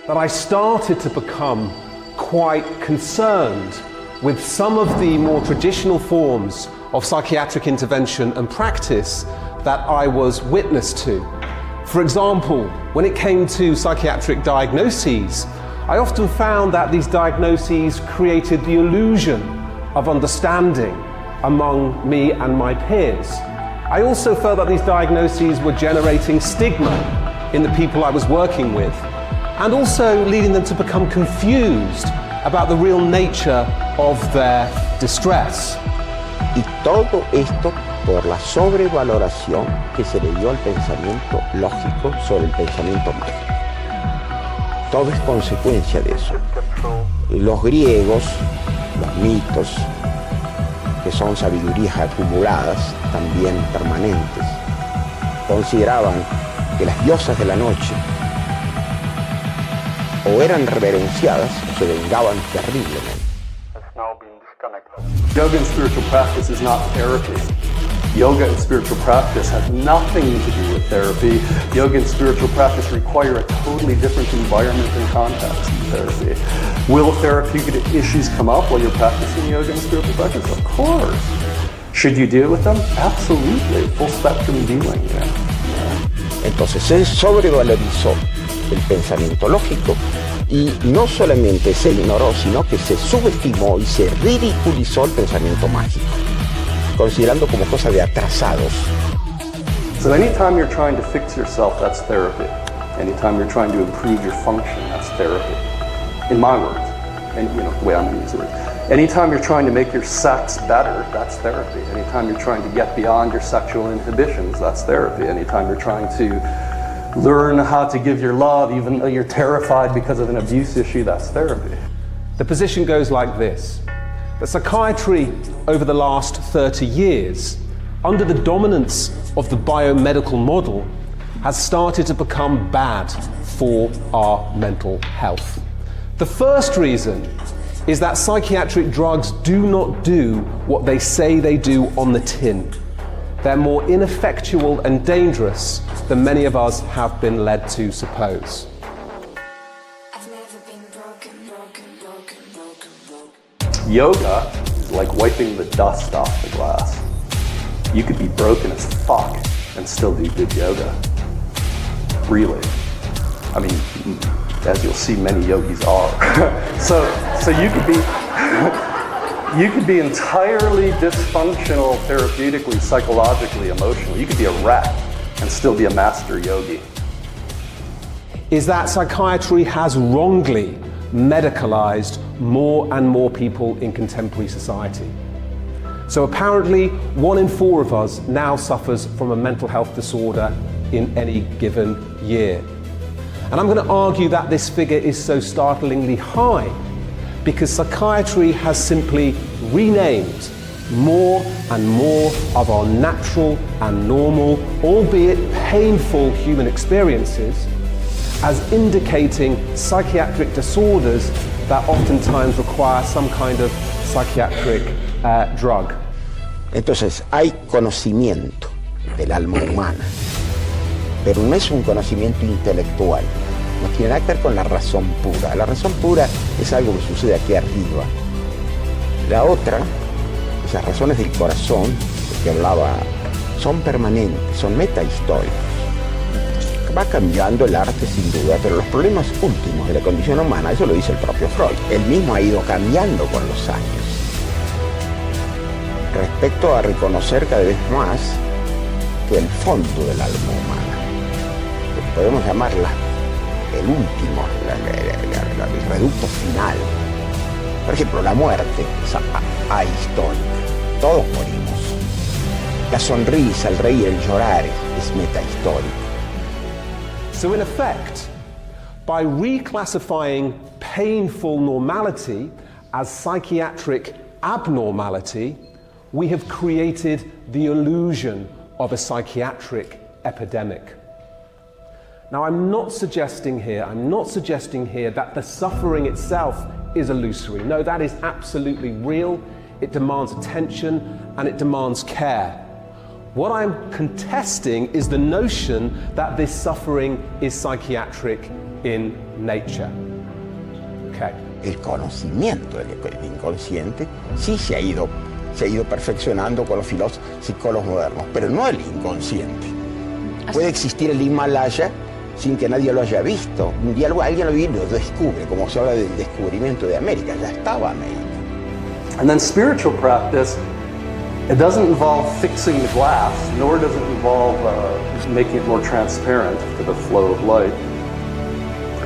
that I started to become quite concerned with some of the more traditional forms of psychiatric intervention and practice that I was witness to. For example, when it came to psychiatric diagnoses, I often found that these diagnoses created the illusion of understanding among me and my peers. I also felt that these diagnoses were generating stigma in the people I was working with, and also leading them to become confused about the real nature of their distress. Y todo esto por la sobrevaloración que se le dio al pensamiento lógico sobre el pensamiento mágico. Todo es consecuencia de eso. Los griegos, los mitos, que son sabidurías acumuladas, también permanentes, consideraban que las diosas de la noche o eran reverenciadas o se vengaban terriblemente. Yoga and spiritual practice is not therapy. Yoga and spiritual practice has nothing to do with therapy. Yoga and spiritual practice require a totally different environment and context than therapy. Will therapeutic issues come up while you're practicing yoga and spiritual practice? Of course. Should you deal with them? Absolutely. Full spectrum dealing. Entonces se sobrevalorizó el pensamiento lógico y no solamente se ignoró, sino que se subestimó y se ridiculizó el pensamiento mágico, considerando como cosa de atrasados. So anytime you're trying to fix yourself, that's therapy. Anytime you're trying to improve your function, that's therapy. In my words, and the way I'm going to use the word. Anytime you're trying to make your sex better, that's therapy. Anytime you're trying to get beyond your sexual inhibitions, that's therapy. Anytime you're trying to learn how to give your love even though you're terrified because of an abuse issue, that's therapy. The position goes like this. That psychiatry over the last 30 years, under the dominance of the biomedical model, has started to become bad for our mental health. The first reason is that psychiatric drugs do not do what they say they do on the tin. They're more ineffectual and dangerous than many of us have been led to suppose. Yoga is like wiping the dust off the glass. You could be broken as fuck and still do good yoga. Really. I mean, as you'll see, many yogis are. so you could be entirely dysfunctional therapeutically, psychologically, emotionally. You could be a wreck and still be a master yogi. Is that psychiatry has wrongly medicalized more and more people in contemporary society. So apparently 1 in 4 of us now suffers from a mental health disorder in any given year. And I'm going to argue that this figure is so startlingly high because psychiatry has simply renamed more and more of our natural and normal, albeit painful human experiences as indicating psychiatric disorders that oftentimes require some kind of psychiatric drug. Entonces hay conocimiento del alma humana, pero no es un conocimiento intelectual, no tiene nada que ver con la razón pura. La razón pura es algo que sucede aquí arriba. La otra, esas razones del corazón de que hablaba, son permanentes, son metahistóricos. Va cambiando el arte sin duda, pero los problemas últimos de la condición humana, eso lo dice el propio Freud, él mismo ha ido cambiando con los años. Respecto a reconocer cada vez más que el fondo del alma humana, lo que podemos llamar el último, el reducto final. Por ejemplo, la muerte es ahistórica, todos morimos. La sonrisa, el reír, el llorar es metahistórico. So in effect, by reclassifying painful normality as psychiatric abnormality, we have created the illusion of a psychiatric epidemic. Now, I'm not suggesting here that the suffering itself is illusory. No, that is absolutely real. It demands attention and it demands care. What I'm contesting is the notion that this suffering is psychiatric in nature. Okay. El conocimiento del inconsciente sí se ha ido perfeccionando con los psicólogos modernos, pero no el inconsciente. Puede existir el Himalaya sin que nadie lo haya visto. Un día alguien lo ve y lo descubre, como se habla del descubrimiento de América, ya estaba América. And then spiritual practice, it doesn't involve fixing the glass, nor does it involve making it more transparent to the flow of light.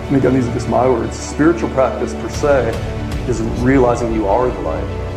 And again, these are just my words. Spiritual practice per se is realizing you are the light.